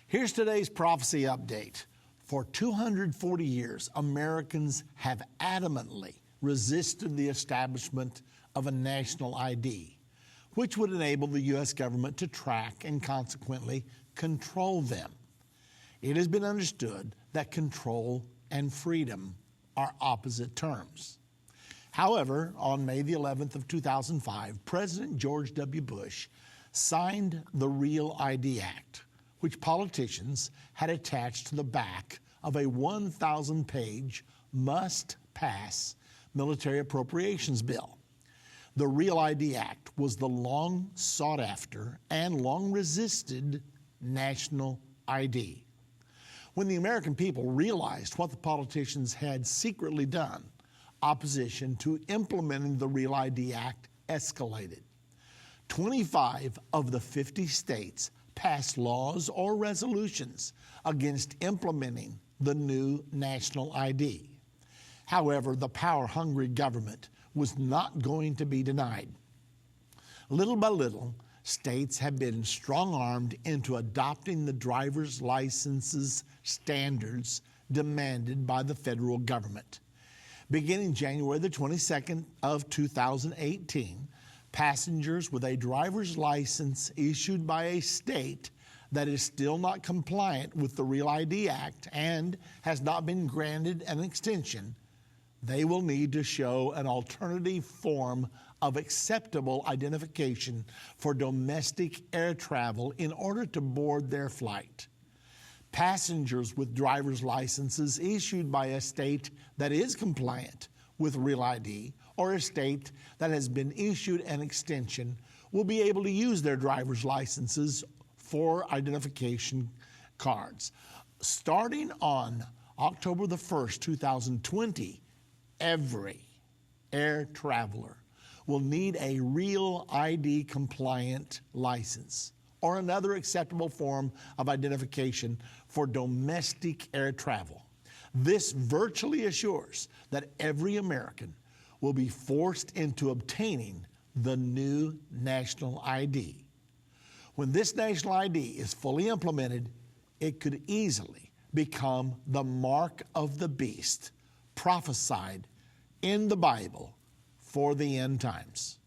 Here's today's prophecy update. For 240 years, Americans have adamantly resisted the establishment of a national ID, which would enable the U.S. government to track and consequently control them. It has been understood that control and freedom are opposite terms. However, on May the 11th of 2005, President George W. Bush signed the Real ID Act, which politicians had attached to the back of a 1,000-page must-pass military appropriations bill. The Real ID Act was the long sought-after and long-resisted national ID. When the American people realized what the politicians had secretly done, opposition to implementing the Real ID Act escalated. 25 of the 50 states passed laws or resolutions against implementing the new national ID. However, the power-hungry government was not going to be denied. Little by little, states have been strong-armed into adopting the driver's licenses standards demanded by the federal government. Beginning January the 22nd of 2018, passengers with a driver's license issued by a state that is still not compliant with the Real ID Act and has not been granted an extension, they will need to show an alternative form of acceptable identification for domestic air travel in order to board their flight. Passengers with driver's licenses issued by a state that is compliant with Real ID or a state that has been issued an extension will be able to use their driver's licenses for identification cards. Starting on October the 1st, 2020, every air traveler will need a Real ID compliant license or another acceptable form of identification for domestic air travel. This virtually assures that every American will be forced into obtaining the new national ID. When this national ID is fully implemented, it could easily become the mark of the beast prophesied in the Bible for the end times.